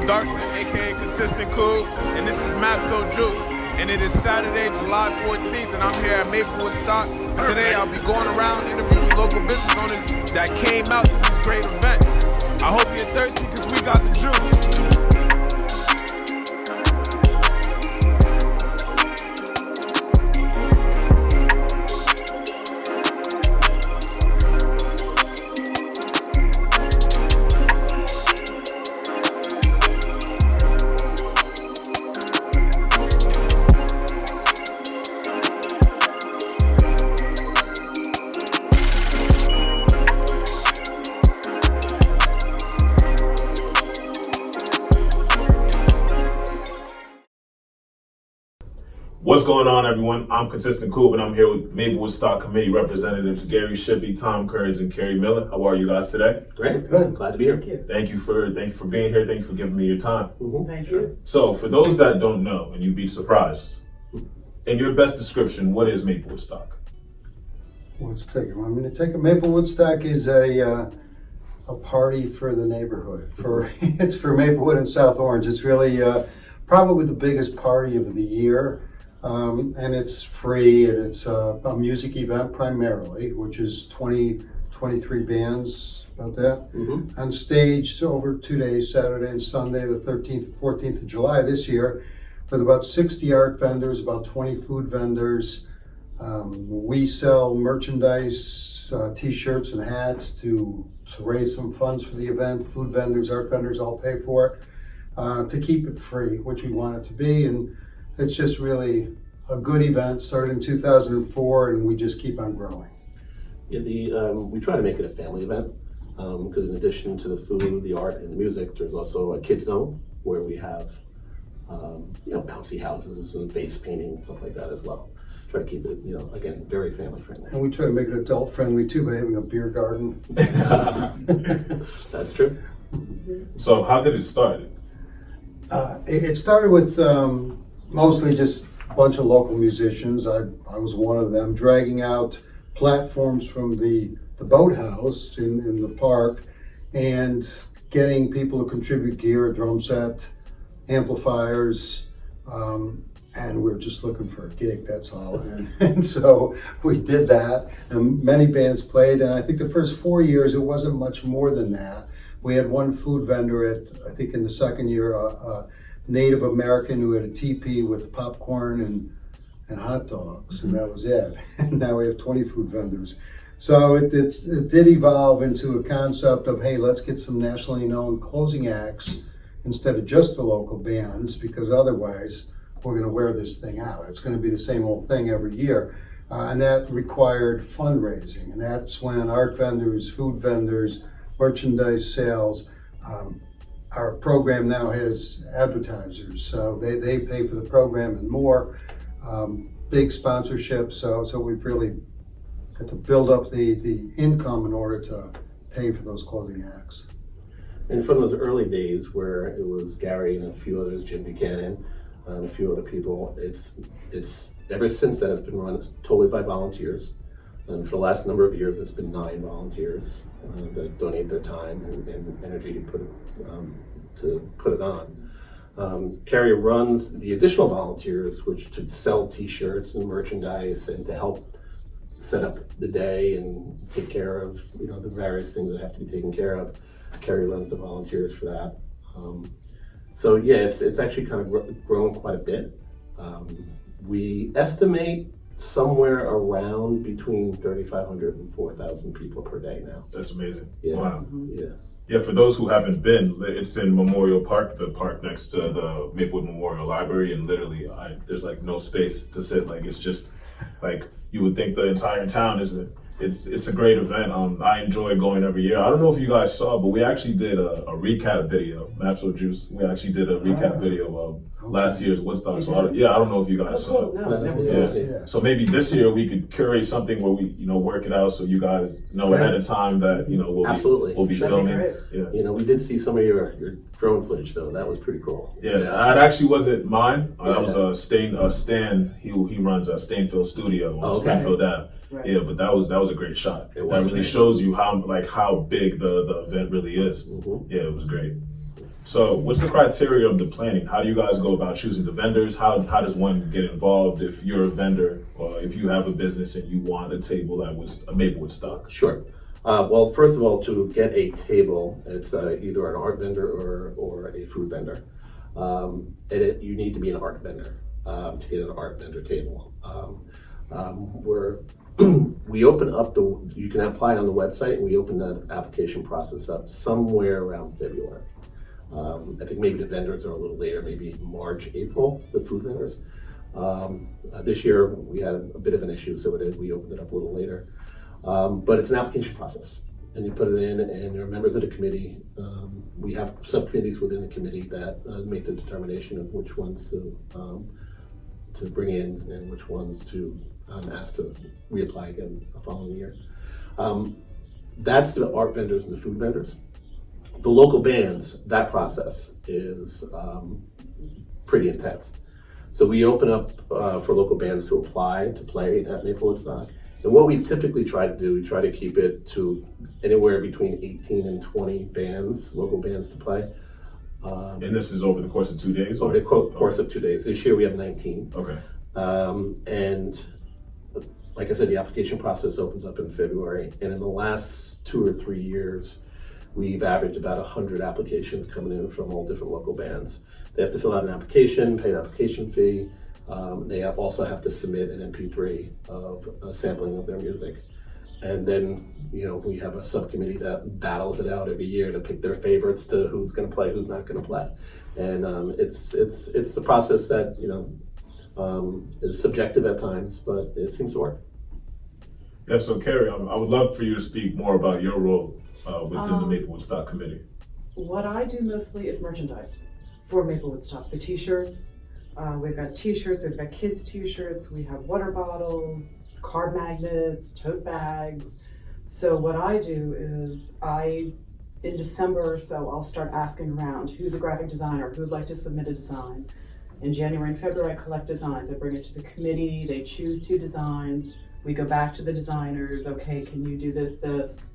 Darshan, aka Consistent Cool, and this is Map So Juice. And it is Saturday, July 14th, and I'm here at Maplewood Stock. Today I'll be going around interviewing local business owners that came out to this great event. I hope you're thirsty because we got the juice. What's going on, everyone? I'm Consistent Cool, and I'm here with Maplewood Stock Committee representatives Gary Shippey, Tom Courage, and Kerry Miller. How are you guys today? Great, good. Glad to be here. Thank you for being here. Thank you for giving me your time. Thank you. So, for those that don't know, and you'd be surprised, in your best description, what is Maplewood Stock? Let's take it. I'm going to take a Maplewood Stock is a party for the neighborhood. It's for Maplewood and South Orange. It's really probably the biggest party of the year. And it's free, and it's a music event primarily, which is 23 bands, about that, on stage over 2 days, Saturday and Sunday, the 13th and 14th of July this year, with about 60 art vendors, about 20 food vendors. We sell merchandise, t-shirts and hats to raise some funds for the event. Food vendors, art vendors all pay for it, to keep it free, which we want it to be. And it's just really a good event. Started in 2004, and we just keep on growing. Yeah, we try to make it a family event because in addition to the food, the art, and the music, there's also a kids zone where we have bouncy houses and face painting and stuff like that as well. Try to keep it, again, very family friendly. And we try to make it adult friendly too by having a beer garden. That's true. So, how did it start? It started with mostly just a bunch of local musicians. I was one of them, dragging out platforms from the boathouse in the park and getting people to contribute gear, a drum set, amplifiers, and we're just looking for a gig, that's all. And so we did that, and many bands played, and I think the first 4 years it wasn't much more than that. We had one food vendor I think in the second year, a Native American who had a teepee with popcorn and hot dogs, and that was it. And now we have 20 food vendors. So it did evolve into a concept of, hey, let's get some nationally known closing acts instead of just the local bands, because otherwise we're going to wear this thing out. It's going to be the same old thing every year. And that required fundraising, and that's when art vendors, food vendors, merchandise sales. Our program now has advertisers, so they pay for the program and more. Big sponsorships, so we've really had to build up the income in order to pay for those clothing acts. And from those early days where it was Gary and a few others, Jim Buchanan, and a few other people, it's ever since then it's been run totally by volunteers. And for the last number of years, it's been 9 volunteers that donate their time and energy to put it on. Kerry runs the additional volunteers, which to sell T-shirts and merchandise and to help set up the day and take care of the various things that have to be taken care of. Kerry runs the volunteers for that. So yeah, it's actually kind of grown quite a bit. We estimate somewhere around between 3,500 and 4,000 people per day now. That's amazing. Yeah. Wow. Yeah. Yeah, for those who haven't been, it's in Memorial Park, the park next to the Maplewood Memorial Library, and literally there's like no space to sit. Like it's just like you would think the entire town is it's a great event. I enjoy going every year. I don't know if you guys saw, but we actually did a recap video, Map So Juice. We actually did a recap video of last year's Woodstock. So I don't know if you guys saw it. No, I never saw it. Yeah. So maybe this year we could curate something where we, work it out so you guys know ahead of time that, we'll be filming. Yeah. We did see some of your drone footage though. That was pretty cool. Yeah, that actually wasn't mine. That was Stan. He runs a Stainfield Studio on Springfield Ave. Right. Yeah, but that was a great shot. That really shows you how big the event really is. Mm-hmm. Yeah, it was great. So what's the criteria of the planning? How do you guys go about choosing the vendors? How does one get involved if you're a vendor or if you have a business and you want a table that was a Maplewood stock? Sure. Well, first of all, to get a table, it's either an art vendor or a food vendor. You need to be an art vendor to get an art vendor table. We open up you can apply on the website, and we open the application process up somewhere around February. I think maybe the vendors are a little later, maybe March, April, the food vendors. This year we had a bit of an issue, so we opened it up a little later. But it's an application process, and you put it in, and there are members of the committee. We have subcommittees within the committee that make the determination of which ones to bring in and which ones to ask to reapply again the following year. That's the art vendors and the food vendors. The local bands, that process is pretty intense. So we open up for local bands to apply to play at Maplewood Stock. And what we typically try to do, we try to keep it to anywhere between 18 and 20 bands, local bands to play. And this is over the course of 2 days? Over the course of 2 days. This year we have 19. Okay. And like I said, the application process opens up in February. And in the last 2 or 3 years, we've averaged about 100 applications coming in from all different local bands. They have to fill out an application, pay an application fee. They also have to submit an MP3 of a sampling of their music. And then, we have a subcommittee that battles it out every year to pick their favorites to who's going to play, who's not going to play. And it's the process that, is subjective at times, but it seems to work. Yeah, so Carrie, I would love for you to speak more about your role within the Maplewood Stock Committee. What I do mostly is merchandise for Maplewood Stock. The t-shirts, we've got t-shirts, we've got kids t-shirts, we have water bottles, card magnets, tote bags. So what I do is in December or so, I'll start asking around who's a graphic designer, who'd like to submit a design. In January and February, I collect designs. I bring it to the committee, they choose 2 designs. We go back to the designers, okay, can you do this?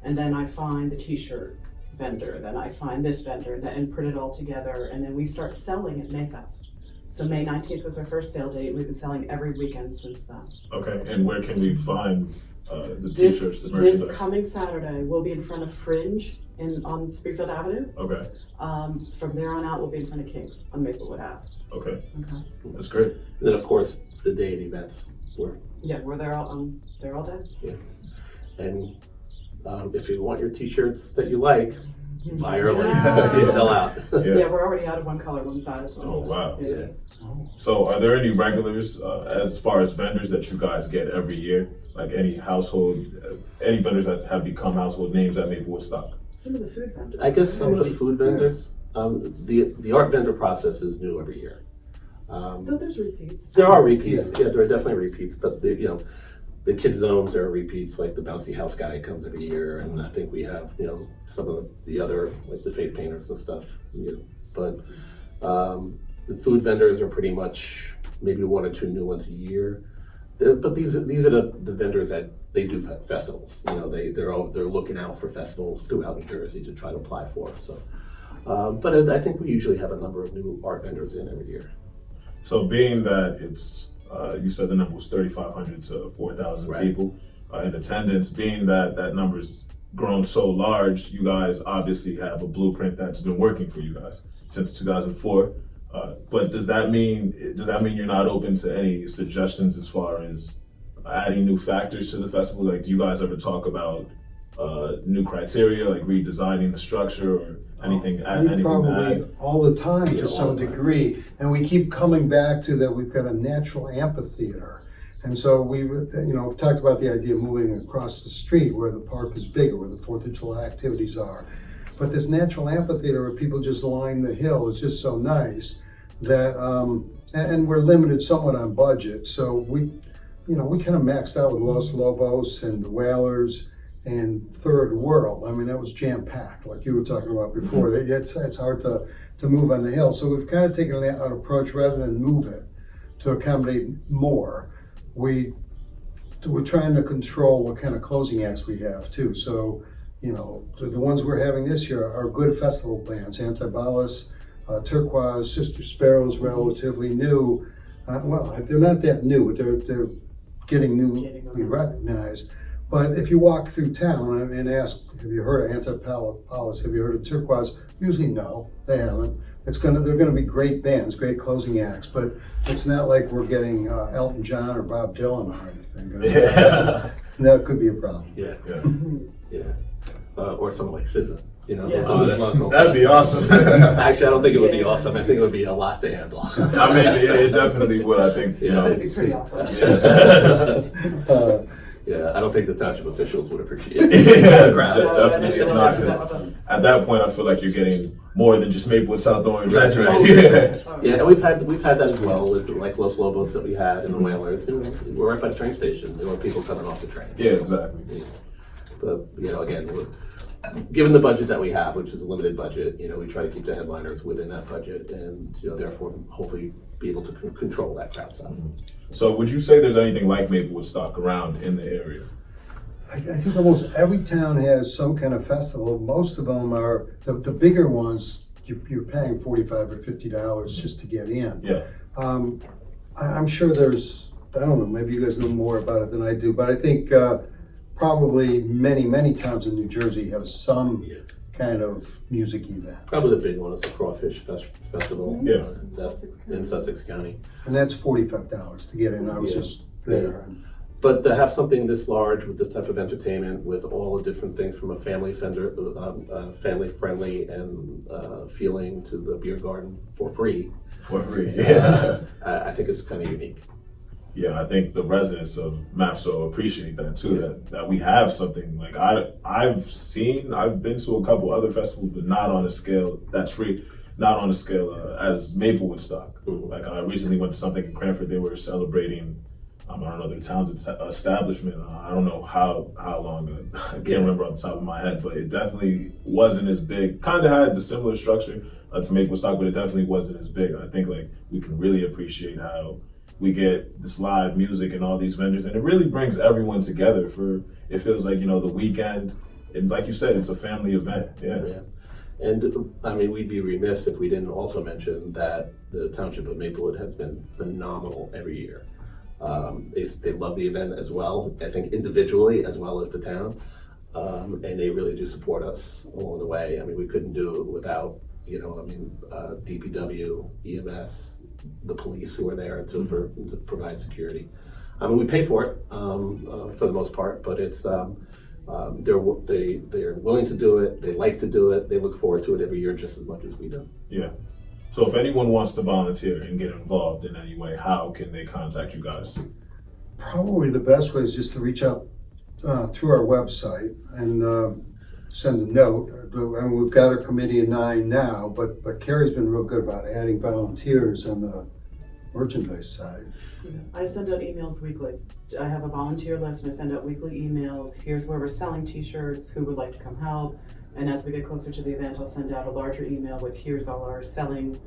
And then I find the t-shirt vendor, then I find this vendor, and put it all together, and then we start selling at Mayfest. So May 19th was our first sale date. We've been selling every weekend since then. Okay, and where can we find the t-shirts, the merchandise? This coming Saturday, we'll be in front of Fringe on Springfield Avenue. Okay. From there on out, we'll be in front of King's on Maplewood Ave. Okay, Okay. that's great. And then, of course, the day of the events. We're there all day. Yeah. And if you want your t-shirts that you like, buy early. They sell out. Yeah, we're already out of one color, one size. Oh, wow. Yeah. So are there any regulars as far as vendors that you guys get every year? Like any vendors that have become household names at Maplewood Stock? Some of the food vendors. I guess some of the food vendors. The art vendor process is new every year. Though there's repeats. There are repeats. Yeah, there are definitely repeats. But the kids zones, there are repeats. Like the bouncy house guy comes every year, and I think we have some of the other, like the face painters and stuff. But the food vendors are pretty much maybe 1 or 2 new ones a year. But these are the vendors that they do festivals. They're looking out for festivals throughout New Jersey to try to apply for. So, but I think we usually have a number of new art vendors in every year. So being that it's, you said the number was 3,500 to 4,000 Right. people in attendance, being that that number's grown so large, you guys obviously have a blueprint that's been working for you guys since 2004. But does that mean you're not open to any suggestions as far as adding new factors to the festival? Like, do you guys ever talk about new criteria, like redesigning the structure or anything? Probably all the time Yeah, to some all the time. degree. And we keep coming back to that we've got a natural amphitheater. And so we've talked about the idea of moving across the street where the park is bigger, where the 4th of July activities are. But this natural amphitheater where people just line the hill is just so nice that, and we're limited somewhat on budget. So we kind of maxed out with Los Lobos and the Whalers and Third World. I mean, that was jam-packed, like you were talking about before. It's hard to move on the hill. So we've kind of taken an approach rather than move it to accommodate more. We're trying to control what kind of closing acts we have too. So, the ones we're having this year are good festival bands. Antibalas, Turquoise, Sister Sparrow's relatively new. Well, they're not that new, but they're getting newly recognized. But if you walk through town and ask, have you heard of Antibalas? Have you heard of Turquoise? Usually no, they haven't. They're gonna be great bands, great closing acts, but it's not like we're getting Elton John or Bob Dylan or anything. Yeah. That could be a problem. Yeah, Yeah. yeah. Or someone like SZA, Yeah. local. That'd be awesome. Actually, I don't think it would be Yeah. awesome. I think it would be a lot to handle. I mean, yeah, it definitely would. I think That'd be pretty awesome. Uh, Yeah, I don't think the township officials would appreciate it. Yeah, Crowd. definitely Yeah, not. yeah. 'Cause at that point, I feel like you're getting more than just Maplewood South Orange That's right. residents. Yeah. Yeah, and we've had that as well with like Los Lobos that we had and the Whalers. We're right by the train station. There were people coming off the train. Yeah, exactly. Yeah. But again, given the budget that we have, which is a limited budget, we try to keep the headliners within that budget, and therefore hopefully be able to control that crowd size. So, would you say there's anything like Maplewood stock around in the area? I think almost every town has some kind of festival. Most of them are, the bigger ones, you're paying $45 or $50 just to get in. Yeah. I'm sure there's, I don't know, maybe you guys know more about it than I do, but I think probably many towns in New Jersey have some Yeah. kind of music event. Probably the big one is the Crawfish Festival. Yeah. That's in Sussex County. And that's $45 to get in. I was Yeah. just there. And But to have something this large with this type of entertainment, with all the different things from a family friendly and feeling to the beer garden for free, For free. Yeah. I think it's kind of unique. Yeah, I think the residents of Mapso appreciate that too. That we have something like I've been to a couple other festivals, but not on a scale that's free, not on a scale as Maplewood stock. Mhm. Like I recently went to something in Cranford. They were celebrating. I don't know their town's establishment. I don't know how long. I can't remember off the top of my head, but it definitely wasn't as big. Kind of had the similar structure to Maplewood stock, but it definitely wasn't as big. I think like we can really appreciate how we get this live music and all these vendors, and it really brings everyone together. It feels like the weekend, and like you said, it's a family event. Yeah. And I mean, we'd be remiss if we didn't also mention that the Township of Maplewood has been phenomenal every year. They love the event as well, I think individually as well as the town, and they really do support us along the way. I mean, we couldn't do it without, DPW, EMS, the police who are there to provide security. I mean, we pay for it for the most part, but it's they're willing to do it. They like to do it. They look forward to it every year just as much as we do. Yeah. So if anyone wants to volunteer and get involved in any way, how can they contact you guys? probably the best way is just to reach out through our website and send a note. I mean, we've got our committee of 9 now, but Carrie's been real good about adding volunteers on the merchandise side. Yeah, I send out emails weekly. I have a volunteer list and I send out weekly emails. Here's where we're selling t-shirts, who would like to come help. And as we get closer to the event, I'll send out a larger email with here's all our selling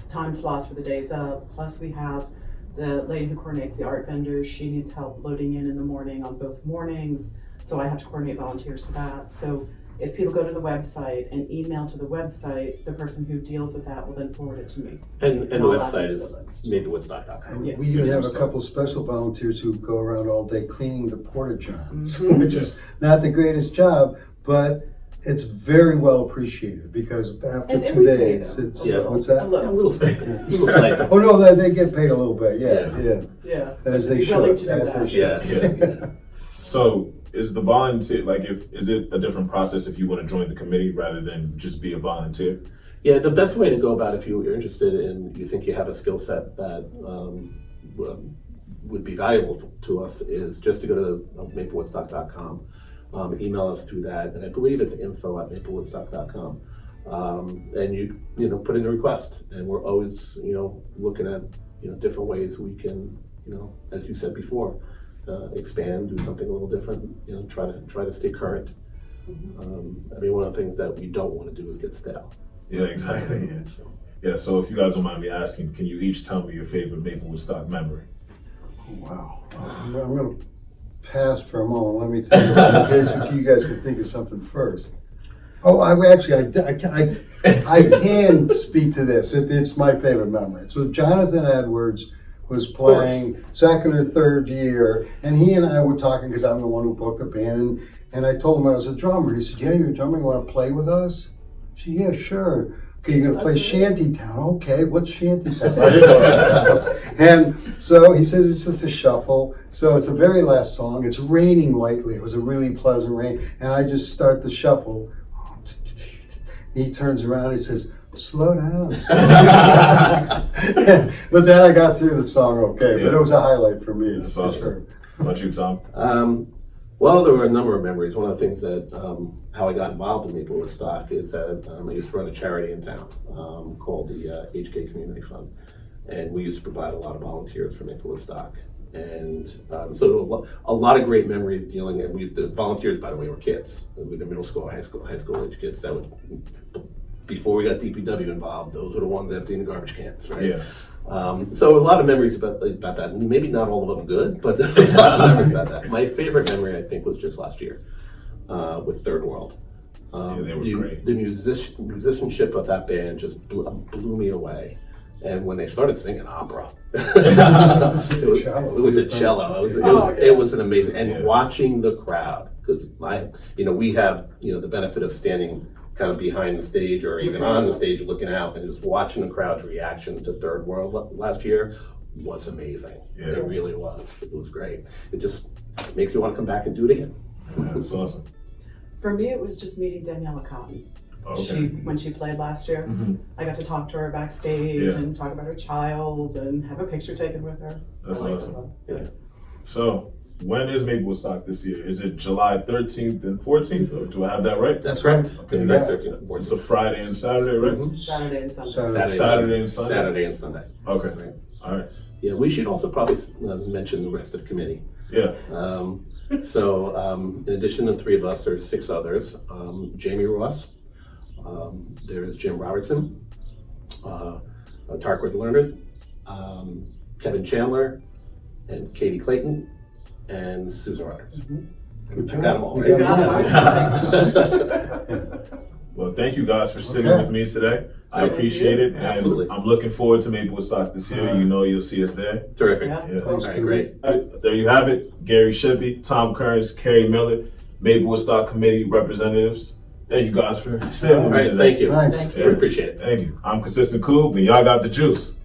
time slots for the days of. Plus we have the lady who coordinates the art vendors. She needs help loading in the morning on both mornings. So I have to coordinate volunteers for that. So if people go to the website and email to the website, the person who deals with that will then forward it to me. And the I'll add website it to is the list. maplewoodstock.com. And Yeah. we even have a So- couple special volunteers who go around all day cleaning the porta johns, Mhm. which is not the greatest job, but it's very well appreciated because after And 2 we pay days, them it's, a little. what's that? A A little. little stipend. Little stipend. Oh, no, they get paid a little bit, yeah. Yeah. As they Willing should, to do as that. they Yeah, should. yeah. So is the volunteer, is it a different process if you want to join the committee rather than just be a volunteer? Yeah, the best way to go about it if you're interested and you think you have a skill set that would be valuable to us is just to go to maplewoodstock.com, email us through that, and I believe it's info@maplewoodstock.com. And you put in a request, and we're always looking at different ways we can as you said before, expand, do something a little different, try to stay current. I mean, one of the things that we don't want to do is get stale. Yeah, exactly. Yeah. So, Yeah, so if you guys don't mind me asking, can you each tell me your favorite Maplewood stock memory? Wow. I'm gonna pass for a moment. Let me think in case you guys can think of something first. Oh, I can speak to this. It's my favorite memory. So Jonathan Edwards was playing second or third year, and he and I were talking because I'm the one who booked the band, and I told him I was a drummer. He said, "Yeah, you're a drummer. You want to play with us?" I said, "Yeah, sure." "Okay, you're gonna play Shantytown." "Okay, what's Shantytown?" I didn't know that. And so he says it's just a shuffle. So it's the very last song. It's raining lightly. It was a really pleasant rain, and I just start the shuffle. He turns around. He says, "Slow down." But then I got through the song okay. But it was a highlight for me. That's for awesome. sure. How about you, Tom? Well, there were a number of memories. One of the things that how I got involved in Maplewood Stock is that I used to run a charity in town called the HK Community Fund, and we used to provide a lot of volunteers for Maplewood Stock. And so a lot of great memories dealing, and the volunteers, by the way, were kids. We had middle school, high school age kids that would, before we got DPW involved, those were the ones emptying the garbage cans, right? Yeah. So a lot of memories about that. Maybe not all of them good, but there was a lot of memories about that. My favorite memory, I think, was just last year with Third World. They were great. The musicianship of that band just blew me away. And when they started singing opera, with the cello, it was an amazing. And watching the crowd, because we have the benefit of standing kind of behind the stage or even on the stage looking out, and just watching the crowd's reaction to Third World last year was amazing. Yeah. It really was. It was great. It just makes you want to come back and do it again. That's awesome. For me, it was just meeting Daniela Cotton. Okay. When she played last year, I got to talk to her backstage Yeah. and talk about her child and have a picture taken with her. That's I liked awesome. it a lot. Yeah. So, when is Maplewood Stock this year? Is it July 13th and 14th? Or do I have that right? That's correct. Okay. July 13th and It's a 14th. Friday and Saturday, right? Saturday and Sunday. Saturday and Sunday? Saturday and Sunday. Okay. Right. All right. Yeah, we should also probably mention the rest of the committee. Yeah. In addition to the three of us, there's six others. Jamie Ross, there's Jim Robertson, Tarquin Leonard, Kevin Chandler, and Katie Clayton, and Susan Rogers. Good I got them all. You Right? got 'em all. Well, thank you guys for sitting Okay. with me today. I Thank appreciate you. it. And Absolutely. I'm looking forward to Maplewood Stock this year. You know you'll see us there. Terrific. Yeah. Yeah. All right, great. All right, there you have it. Gary Shippey, Tom Kearns, Kerry Miller, Maplewood Stock Committee representatives. Thank you guys for sitting All with me right, today. thank you. Thanks. Thank We appreciate it. Thank you. I'm Consistent Cool, but y'all got the juice.